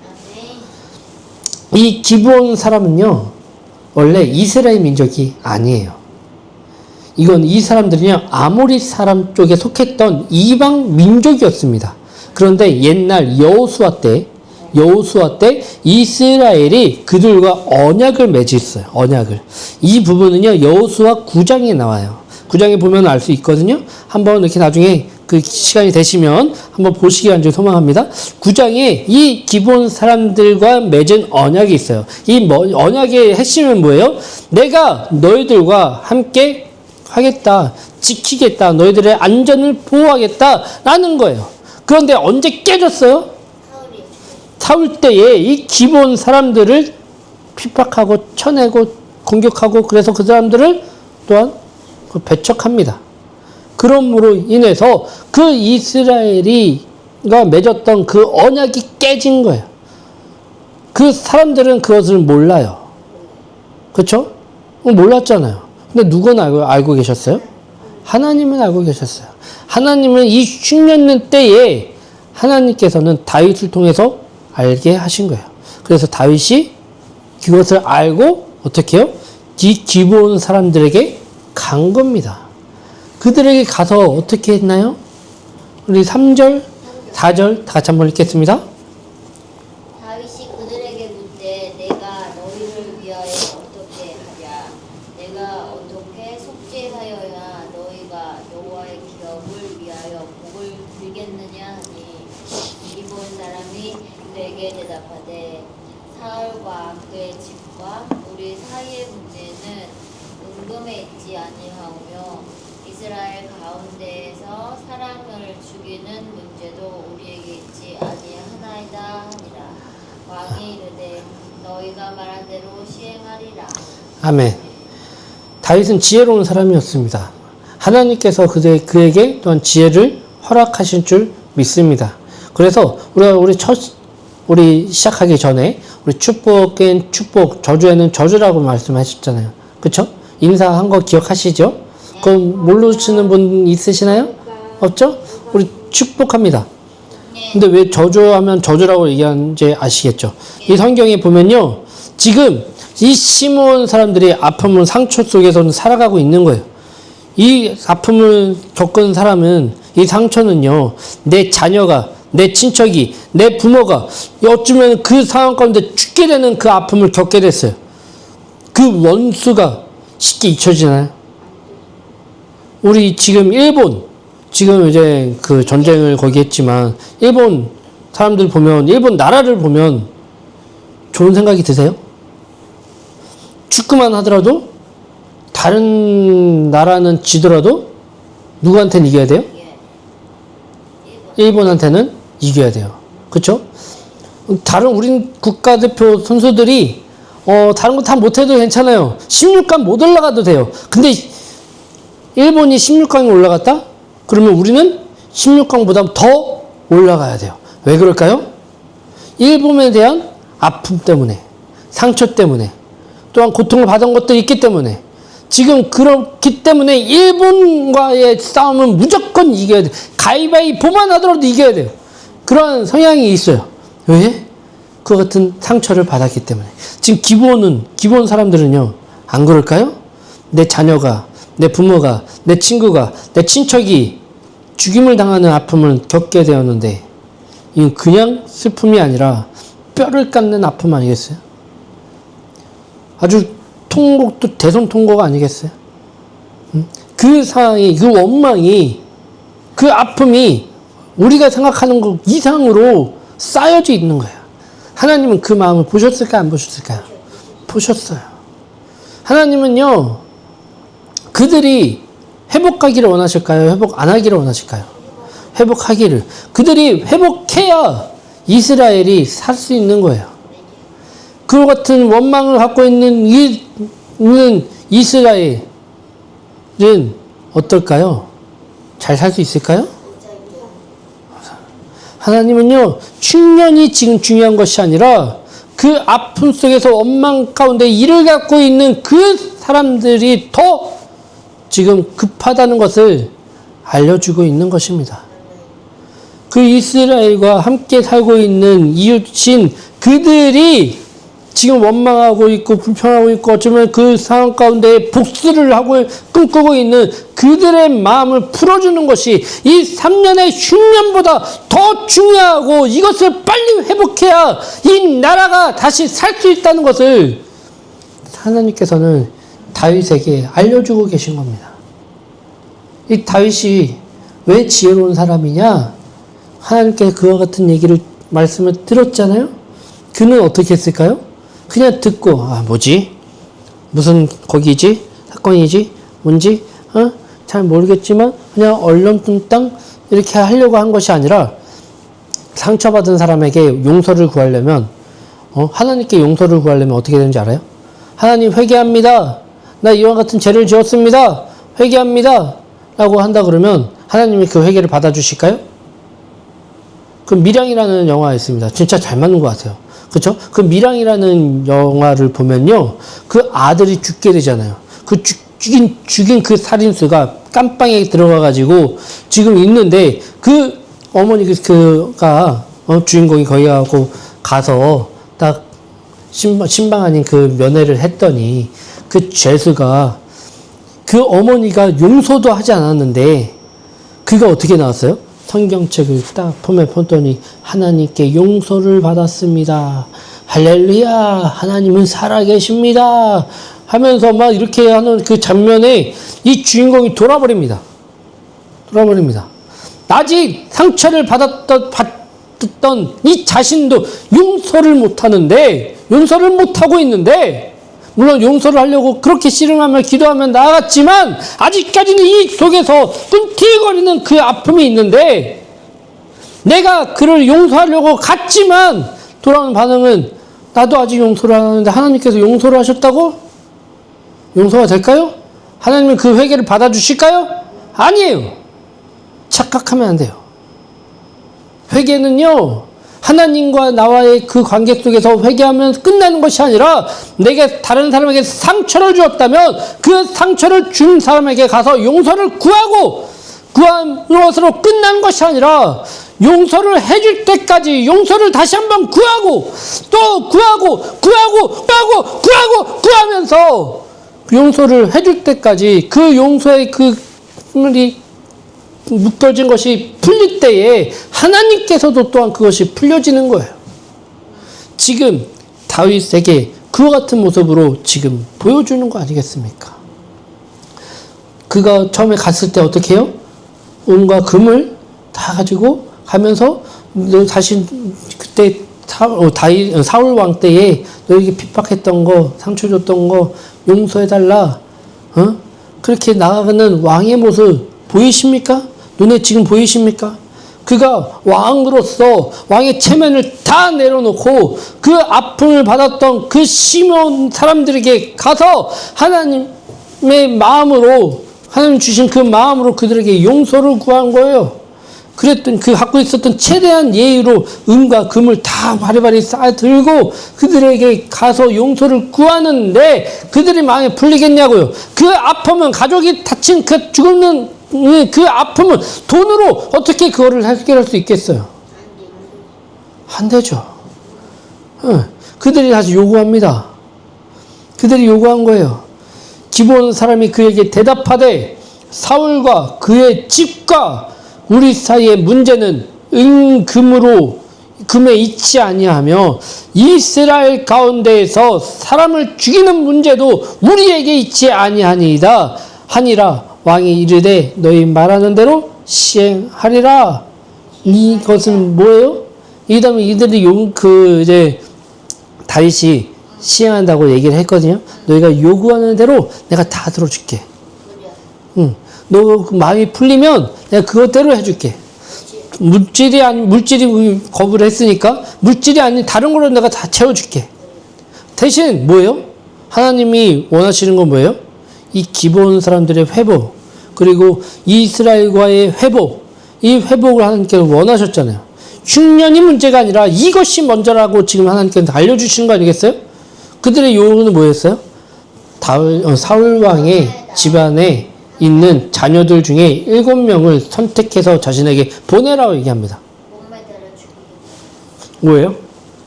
S1: 이 기브온 사람은요 원래 이스라엘 민족이 아니에요. 이건 이 사람들은요 아모리 사람 쪽에 속했던 이방 민족이었습니다. 그런데 옛날 여호수아 때 이스라엘이 그들과 언약을 맺었어요. 언약을. 이 부분은요 여호수아 9장에 나와요. 9장에 보면 알 수 있거든요. 한번 이렇게 나중에 그 시간이 되시면 한번 보시기 간절히 소망합니다. 9장에 이 기본 사람들과 맺은 언약이 있어요. 이 언약의 핵심은 뭐예요? 내가 너희들과 함께 하겠다, 지키겠다, 너희들의 안전을 보호하겠다라는 거예요. 그런데 언제 깨졌어요? 사울 때에 이 기본 사람들을 핍박하고 쳐내고 공격하고 그래서 그 사람들을 또한 배척합니다. 그러므로 인해서 그 이스라엘이가 맺었던 그 언약이 깨진 거예요. 그 사람들은 그것을 몰라요. 그렇죠? 몰랐잖아요. 근데 누구는 알고 계셨어요? 하나님은 알고 계셨어요. 하나님은 이 흉년된 때에 하나님께서는 다윗을 통해서 알게 하신 거예요. 그래서 다윗이 그것을 알고 어떻게 해요? 이 기브온 사람들에게 간 겁니다. 그들에게 가서 어떻게 했나요? 우리 3절, 4절 다 같이 한번 읽겠습니다.
S2: 다윗이 그들에게 묻되 내가 너희를 그에게 대답하되 사울과 그의 집과 우리 사이의 문제는 은금에 있지 아니하오며 이스라엘 가운데에서 사람을 죽이는 문제도 우리에게 있지 아니하나이다 하니라. 왕이 이르되 너희가 말한 대로 시행하리라.
S1: 아멘. 다윗은 지혜로운 사람이었습니다. 하나님께서 그에게 또한 지혜를 허락하신 줄 믿습니다. 그래서 우리 시작하기 전에 우리 축복엔 축복, 저주에는 저주라고 말씀하셨잖아요. 그쵸? 인사한 거 기억하시죠? 그럼 모르시는 분 있으시나요? 없죠? 우리 축복합니다. 근데 왜 저주하면 저주라고 얘기하는지 아시겠죠? 이 성경에 보면요. 지금 이 심오한 사람들이 아픔을 상처 속에서는 살아가고 있는 거예요. 이 아픔을 겪은 사람은 이 상처는요. 내 자녀가, 내 친척이, 내 부모가 어쩌면 그 상황 가운데 죽게 되는 그 아픔을 겪게 됐어요. 그 원수가 쉽게 잊혀지나요? 우리 지금 일본, 지금 이제 그 전쟁을 거기 했지만 일본 사람들 보면, 일본 나라를 보면 좋은 생각이 드세요? 축구만 하더라도 다른 나라는 지더라도 누구한테는 이겨야 돼요? 일본한테는 이겨야 돼요. 그렇죠? 다른 우린 국가대표 선수들이 다른 거 다 못해도 괜찮아요. 16강 못 올라가도 돼요. 근데 일본이 16강에 올라갔다? 그러면 우리는 16강보다 더 올라가야 돼요. 왜 그럴까요? 일본에 대한 아픔 때문에, 상처 때문에, 또한 고통을 받은 것들이 있기 때문에, 지금 그렇기 때문에 일본과의 싸움은 무조건 이겨야 돼요. 가위바위보만 하더라도 이겨야 돼요. 그런 성향이 있어요. 왜? 그 같은 상처를 받았기 때문에. 지금 기본 사람들은요, 안 그럴까요? 내 자녀가, 내 부모가, 내 친구가, 내 친척이 죽임을 당하는 아픔을 겪게 되었는데, 이건 그냥 슬픔이 아니라 뼈를 깎는 아픔 아니겠어요? 아주 통곡도 대성통곡 아니겠어요? 그 상황이, 그 원망이, 그 아픔이 우리가 생각하는 것 이상으로 쌓여져 있는 거예요. 하나님은 그 마음을 보셨을까요? 안 보셨을까요? 보셨어요. 하나님은요, 그들이 회복하기를 원하실까요? 회복 안 하기를 원하실까요? 회복하기를. 그들이 회복해야 이스라엘이 살 수 있는 거예요. 그 같은 원망을 갖고 있는 이스라엘은 어떨까요? 잘 살 수 있을까요? 하나님은요, 충년이 지금 중요한 것이 아니라 그 아픔 속에서 원망 가운데 이를 갖고 있는 그 사람들이 더 지금 급하다는 것을 알려주고 있는 것입니다. 그 이스라엘과 함께 살고 있는 이웃인 그들이 지금 원망하고 있고 불평하고 있고 어쩌면 그 상황 가운데 복수를 하고 꿈꾸고 있는 그들의 마음을 풀어주는 것이 이 3년의 흉년보다 더 중요하고 이것을 빨리 회복해야 이 나라가 다시 살 수 있다는 것을 하나님께서는 다윗에게 알려주고 계신 겁니다. 이 다윗이 왜 지혜로운 사람이냐? 하나님께 그와 같은 말씀을 들었잖아요? 그는 어떻게 했을까요? 그냥 듣고, 뭐지? 무슨 거기지? 사건이지? 뭔지? 잘 모르겠지만, 그냥 얼렁뚱땅 이렇게 하려고 한 것이 아니라, 상처받은 사람에게 용서를 구하려면, 하나님께 용서를 구하려면 어떻게 되는지 알아요? 하나님 회개합니다. 나 이와 같은 죄를 지었습니다. 회개합니다. 라고 한다 그러면, 하나님이 그 회개를 받아주실까요? 그 미량이라는 영화 있습니다. 진짜 잘 맞는 것 같아요. 그렇죠? 그 미량이라는 영화를 보면요, 그 아들이 죽게 되잖아요. 그 죽인 그 살인수가 깜빵에 들어가가지고 지금 있는데 그 어머니 그가 주인공이 거기 가서 딱 신방 아닌 그 면회를 했더니 그 죄수가 그 어머니가 용서도 하지 않았는데 그가 어떻게 나왔어요? 성경책을 딱 펴더니 하나님께 용서를 받았습니다. 할렐루야, 하나님은 살아계십니다. 하면서 막 이렇게 하는 그 장면에 이 주인공이 돌아버립니다. 아직 상처를 받았던 이 자신도 용서를 못하는데, 용서를 못하고 있는데, 물론 용서를 하려고 그렇게 씨름하며 기도하며 나아갔지만 아직까지는 이 속에서 끔틀거리는 그 아픔이 있는데, 내가 그를 용서하려고 갔지만 돌아오는 반응은 나도 아직 용서를 안 하는데 하나님께서 용서를 하셨다고? 용서가 될까요? 하나님은 그 회개를 받아주실까요? 아니에요. 착각하면 안 돼요. 회개는요, 하나님과 나와의 그 관계 속에서 회개하면 끝나는 것이 아니라, 내게 다른 사람에게 상처를 주었다면 그 상처를 준 사람에게 가서 용서를 구하고, 구한 것으로 끝나는 것이 아니라 용서를 해줄 때까지 용서를 다시 한번 구하고 또 구하면서 용서를 해줄 때까지 그 용서의 그 물이 묶여진 것이 풀릴 때에 하나님께서도 또한 그것이 풀려지는 거예요. 지금 다윗에게 그와 같은 모습으로 지금 보여주는 거 아니겠습니까? 그가 처음에 갔을 때 어떻게 해요? 은과 금을 다 가지고 가면서 다시 그때 사울 왕 때에 너에게 핍박했던 거, 상처 줬던 거 용서해달라. 그렇게 나아가는 왕의 모습 보이십니까? 눈에 지금 보이십니까? 그가 왕으로서 왕의 체면을 다 내려놓고 그 아픔을 받았던 그 심한 사람들에게 가서 하나님의 마음으로, 하나님 주신 그 마음으로 그들에게 용서를 구한 거예요. 그랬더니 그 갖고 있었던 최대한 예의로 은과 금을 다 바리바리 쌓아 들고 그들에게 가서 용서를 구하는데 그들이 마음에 풀리겠냐고요. 그 아픔은, 가족이 다친 그 죽는 그 아픔은 돈으로 어떻게 그거를 해결할 수 있겠어요? 안 되죠. 그들이 다시 요구합니다. 그들이 요구한 거예요. 기브온 사람이 그에게 대답하되 사울과 그의 집과 우리 사이의 문제는 금에 있지 아니하며 이스라엘 가운데에서 사람을 죽이는 문제도 우리에게 있지 아니하니이다 하니라. 왕이 이르되 너희 말하는 대로 시행하리라. 이것은 뭐예요? 이 다음에 이들이 이제 다윗이 시행한다고 얘기를 했거든요. 너희가 요구하는 대로 내가 다 들어줄게. 너 마음이 풀리면 내가 그것대로 해줄게. 물질이 거부를 했으니까 물질이 아닌 다른 걸로 내가 다 채워줄게. 대신 뭐예요? 하나님이 원하시는 건 뭐예요? 이 기본 사람들의 회복, 그리고 이스라엘과의 회복, 이 회복을 하나님께서 원하셨잖아요. 흉년이 문제가 아니라 이것이 먼저라고 지금 하나님께서 알려주시는 거 아니겠어요? 그들의 요구는 뭐였어요? 사울 왕의 집안에 있는 자녀들 중에 7명을 선택해서 자신에게 보내라고 얘기합니다. 뭐예요?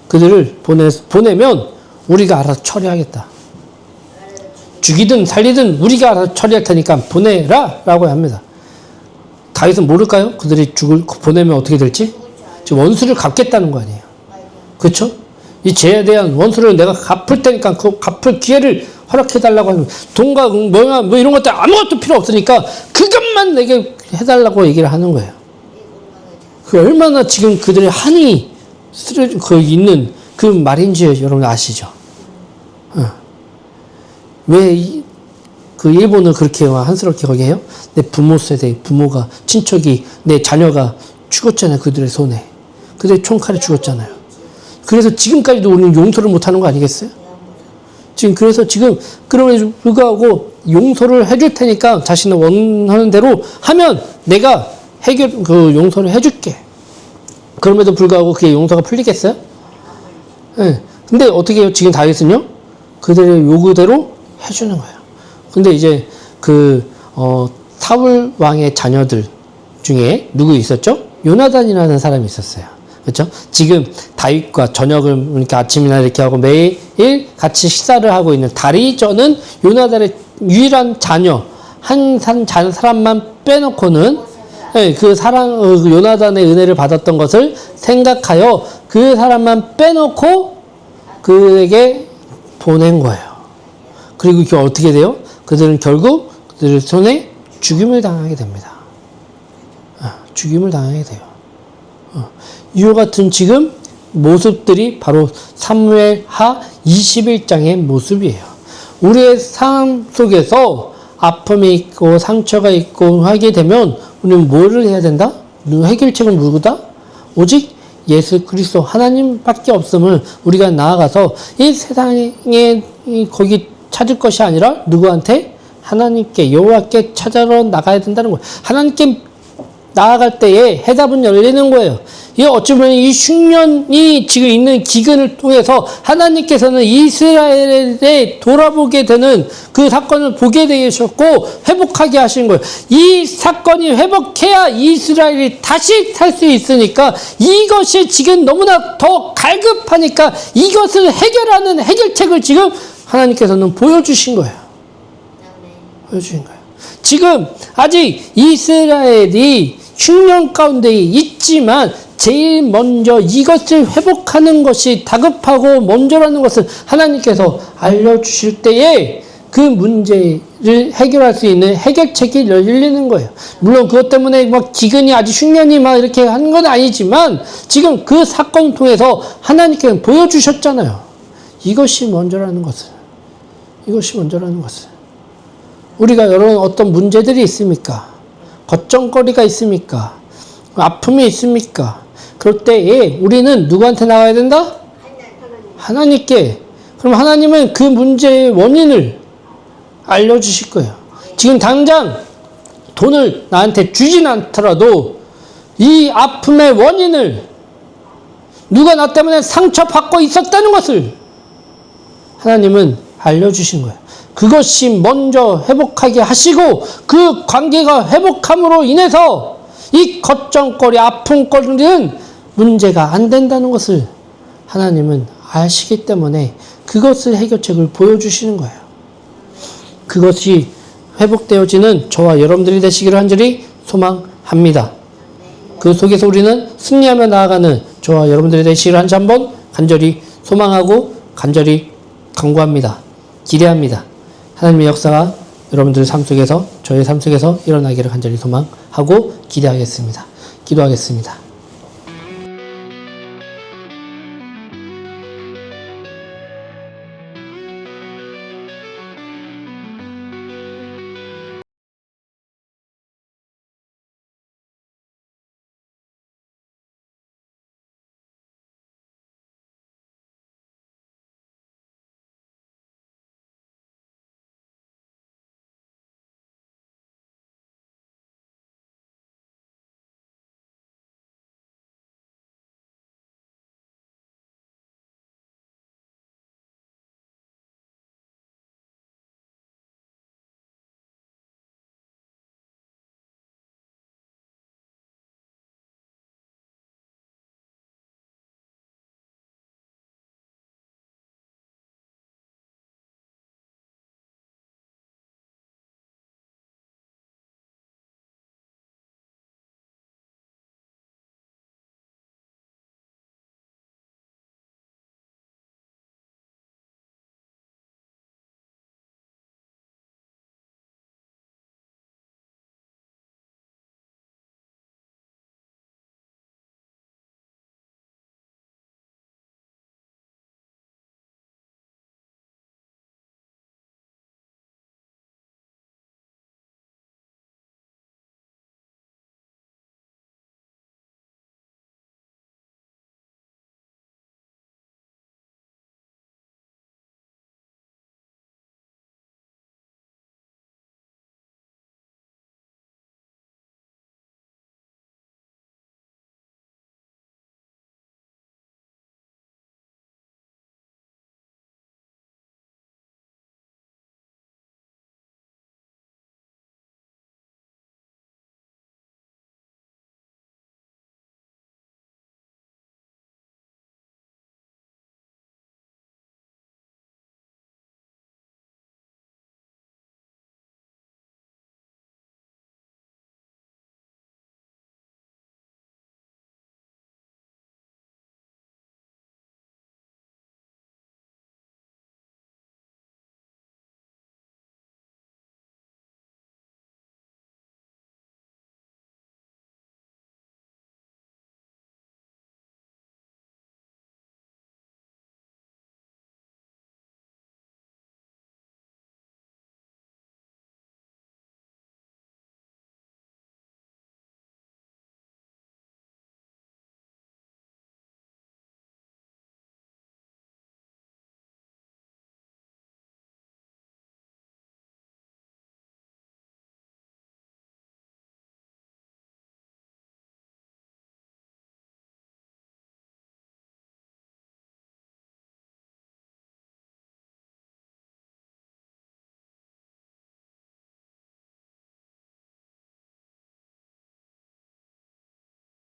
S1: 그들을 보내면 우리가 알아서 처리하겠다. 죽이든 살리든 우리가 알아서 처리할 테니까 보내라 라고 합니다. 다윗은 모를까요? 그들이 보내면 어떻게 될지? 지금 원수를 갚겠다는 거 아니에요. 그렇죠? 이 죄에 대한 원수를 내가 갚을 테니까 그 갚을 기회를 허락해달라고 하는, 돈과 뭐 이런 것들 아무것도 필요 없으니까 그것만 내게 해달라고 얘기를 하는 거예요. 그 얼마나 지금 그들의 한이 있는 그 말인지 여러분 아시죠? 왜 그 일본을 그렇게 한스럽게 거기 해요? 내 부모 세대, 부모가, 친척이, 내 자녀가 죽었잖아요. 그들의 손에. 그들의 총칼에 죽었잖아요. 그래서 지금까지도 우리는 용서를 못하는 거 아니겠어요? 그래서 그럼에도 불구하고 용서를 해줄 테니까 자신을 원하는 대로 하면 내가 용서를 해줄게. 그럼에도 불구하고 그게 용서가 풀리겠어요? 네. 근데 어떻게 해요? 지금 다윗은요? 그들의 요구대로 해주는 거예요. 근데 이제 사울 왕의 자녀들 중에 누구 있었죠? 요나단이라는 사람이 있었어요. 그렇죠? 지금 다윗과 저녁을 이렇게 아침이나 이렇게 하고 매일 같이 식사를 하고 있는 다리저는 요나단의 유일한 자녀 한 사람만 빼놓고는 그 요나단의 은혜를 받았던 것을 생각하여 그 사람만 빼놓고 그에게 보낸 거예요. 그리고 이게 어떻게 돼요? 그들은 결국 그들 손에 죽임을 당하게 됩니다. 죽임을 당하게 돼요. 이와 같은 지금 모습들이 바로 사무엘하 21장의 모습이에요. 우리의 삶 속에서 아픔이 있고 상처가 있고 하게 되면 우리는 뭐를 해야 된다? 해결책은 누구다? 오직 예수 그리스도 하나님밖에 없음을 우리가 나아가서 이 세상에 거기 찾을 것이 아니라 누구한테? 하나님께 여호와께 찾아러 나가야 된다는 거예요. 하나님께 나아갈 때에 해답은 열리는 거예요. 이 어찌 보면 이 흉년이 지금 있는 기근을 통해서 하나님께서는 이스라엘에 돌아보게 되는 그 사건을 보게 되셨고 회복하게 하신 거예요. 이 사건이 회복해야 이스라엘이 다시 살 수 있으니까 이것이 지금 너무나 더 갈급하니까 이것을 해결하는 해결책을 지금 하나님께서는 보여주신 거예요. 보여주신 거예요. 지금 아직 이스라엘이 흉년 가운데 있지만 제일 먼저 이것을 회복하는 것이 다급하고 먼저라는 것을 하나님께서 알려주실 때에 그 문제를 해결할 수 있는 해결책이 열리는 거예요. 물론 그것 때문에 막 기근이 아주 흉년이 막 이렇게 하는 건 아니지만 지금 그 사건을 통해서 하나님께서 보여주셨잖아요. 이것이 먼저라는 것을. 이것이 먼저라는 것을. 우리가 여러 어떤 문제들이 있습니까? 걱정거리가 있습니까? 아픔이 있습니까? 그럴 때에 우리는 누구한테 나가야 된다? 하나님께. 그럼 하나님은 그 문제의 원인을 알려주실 거예요. 지금 당장 돈을 나한테 주진 않더라도 이 아픔의 원인을 누가 나 때문에 상처받고 있었다는 것을 하나님은 알려주신 거예요. 그것이 먼저 회복하게 하시고 그 관계가 회복함으로 인해서 이 걱정거리, 아픔거리는 문제가 안 된다는 것을 하나님은 아시기 때문에 그것을 해결책을 보여주시는 거예요. 그것이 회복되어지는 저와 여러분들이 되시기를 간절히 소망합니다. 그 속에서 우리는 승리하며 나아가는 저와 여러분들이 되시기를 한번 간절히 소망하고 간절히 간구합니다. 기대합니다. 하나님의 역사가 여러분들 삶 속에서 저의 삶 속에서 일어나기를 간절히 소망하고 기대하겠습니다. 기도하겠습니다.